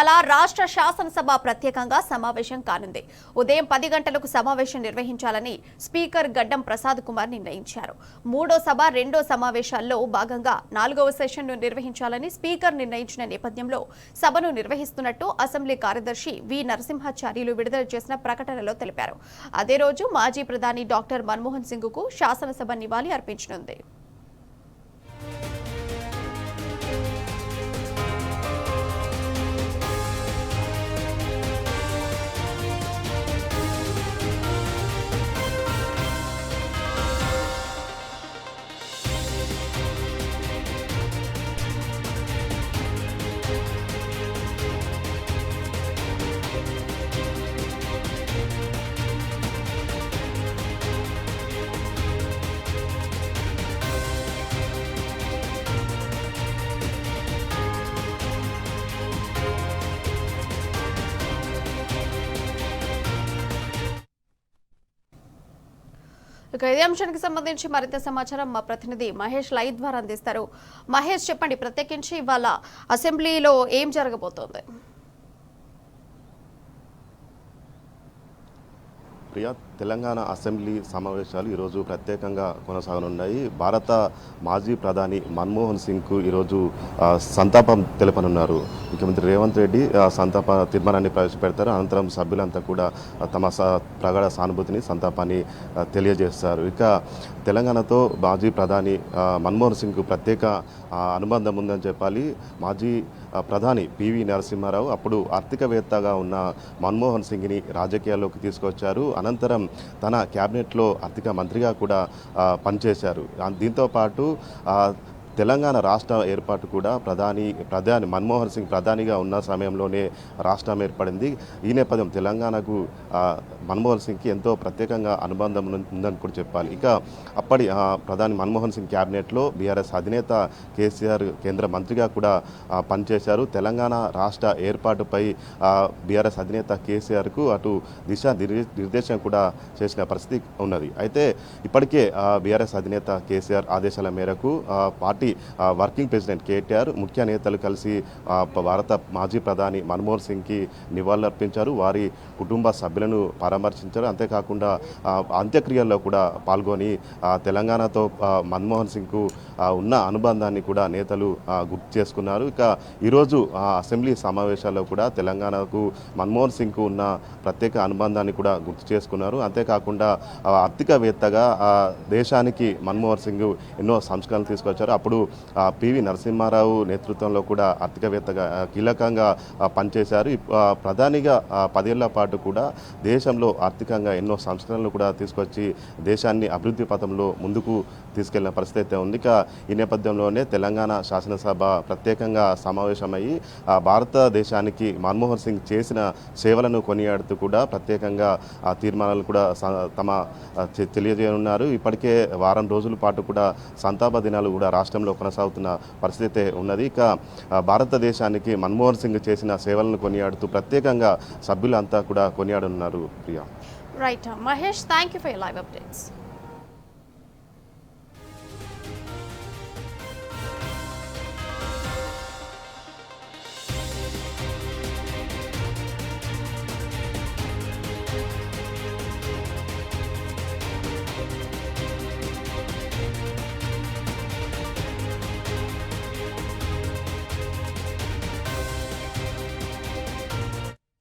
అలా రాష్ట్ర శాసనసభ ప్రత్యేకంగా సమావేశం కానుంది. ఉదయం 10 గంటలకు సమావేశం నిర్వహించాలని స్పీకర్ గడ్డం ప్రసాద్ కుమార్ నిర్ణయించారు. మూడో సభ రెండో సమావేశాల్లో భాగంగా 4వ సెషన్ను నిర్వహించాలని స్పీకర్ నిర్ణయించిన నేపథ్యంలో సభను నిర్వహిస్తున్నట్టు అసెంబ్లీ కార్యదర్శి వి నరసింహాచార్యులు విడుదల చేసిన ప్రకటనలో తెలిపారు. అదే రోజు మాజీ ప్రధాని డాక్టర్ మన్మోహన్ సింగ్కు శాసనసభ నివాళి అర్పించనుంది. ఇదే అంశానికి సంబంధించి మరింత సమాచారం మా ప్రతినిధి మహేష్ లైవ్ ద్వారా అందిస్తారు. మహేష్, చెప్పండి, ప్రత్యేకించి ఇవాళ అసెంబ్లీలో ఏం జరగబోతోంది? ప్రియా, తెలంగాణ అసెంబ్లీ సమావేశాలు ఈరోజు ప్రత్యేకంగా కొనసాగనున్నాయి. భారత మాజీ ప్రధాని మన్మోహన్ సింగ్కు ఈరోజు సంతాపం తెలపనున్నారు. ముఖ్యమంత్రి రేవంత్ రెడ్డి సంతాప తీర్మానాన్ని ప్రవేశపెడతారు. అనంతరం సభ్యులంతా కూడా తమ ప్రగాఢ సానుభూతిని సంతాపాన్ని తెలియజేస్తారు. ఇక తెలంగాణతో మాజీ ప్రధాని మన్మోహన్ సింగ్కు ప్రత్యేక అనుబంధం ఉందని చెప్పాలి. మాజీ ప్రధాని పివి నరసింహారావు అప్పుడు ఆర్థికవేత్తగా ఉన్న మన్మోహన్ సింగ్ని రాజకీయాల్లోకి తీసుకొచ్చారు. అనంతరం తన క్యాబినెట్లో ఆర్థిక మంత్రిగా కూడా పనిచేశారు. దీంతోపాటు తెలంగాణ రాష్ట్ర ఏర్పాటు కూడా ప్రధాని మన్మోహన్ సింగ్ ప్రధానిగా ఉన్న సమయంలోనే రాష్ట్రం ఏర్పడింది. ఈ నేపథ్యం తెలంగాణకు మన్మోహన్ సింగ్కి ఎంతో ప్రత్యేకంగా అనుబంధం ఉందని కూడా చెప్పాలి. ఇక అప్పటి ప్రధాని మన్మోహన్ సింగ్ క్యాబినెట్లో బీఆర్ఎస్ అధినేత కేసీఆర్ కేంద్ర మంత్రిగా కూడా పనిచేశారు. తెలంగాణ రాష్ట్ర ఏర్పాటుపై బీఆర్ఎస్ అధినేత కేసీఆర్కు అటు నిర్దేశం కూడా చేసిన పరిస్థితి ఉన్నది. అయితే ఇప్పటికే బీఆర్ఎస్ అధినేత కేసీఆర్ ఆదేశాల మేరకు పార్టీ వర్కింగ్ ప్రెసిడెంట్ కేటీఆర్ ముఖ్య నేతలు కలిసి భారత మాజీ ప్రధాని మన్మోహన్ సింగ్కి నివాళులర్పించారు. వారి కుటుంబ సభ్యులను పరామర్శించారు. అంతేకాకుండా అంత్యక్రియల్లో కూడా పాల్గొని తెలంగాణతో మన్మోహన్ సింగ్కు ఉన్న అనుబంధాన్ని కూడా నేతలు గుర్తు చేసుకున్నారు. ఇక ఈరోజు అసెంబ్లీ సమావేశాల్లో కూడా తెలంగాణకు మన్మోహన్ సింగ్కు ఉన్న ప్రత్యేక అనుబంధాన్ని కూడా గుర్తు చేసుకున్నారు. అంతేకాకుండా ఆర్థికవేత్తగా దేశానికి మన్మోహన్ సింగ్ ఎన్నో సంస్కరణలు తీసుకొచ్చారు. అప్పుడు పివి నరసింహారావు నేతృత్వంలో కూడా ఆర్థికవేత్తగా కీలకంగా పనిచేశారు. ప్రధానిగా 10 ఏళ్ల పాటు కూడా దేశంలో ఆర్థికంగా ఎన్నో సంస్కరణలు కూడా తీసుకొచ్చి దేశాన్ని అభివృద్ధి పథంలో ముందుకు తీసుకెళ్లిన పరిస్థితి అయితే ఉంది. ఇక ఈ నేపథ్యంలోనే తెలంగాణ శాసనసభ ప్రత్యేకంగా సమావేశమయ్యి భారతదేశానికి మన్మోహన్ సింగ్ చేసిన సేవలను కొనియాడుతూ కూడా ప్రత్యేకంగా తీర్మానాలు కూడా తెలియజేయనున్నారు. ఇప్పటికే వారం రోజుల పాటు కూడా సంతాప దినాలు కూడా రాష్ట్రంలో కొనసాగుతున్న పరిస్థితి ఉన్నది. ఇక భారతదేశానికి మన్మోహన్ సింగ్ చేసిన సేవలను కొనియాడుతూ ప్రత్యేకంగా సభ్యులంతా కూడా కొనియాడనున్నారు. Priya. Right Mahesh, thank you for your live updates.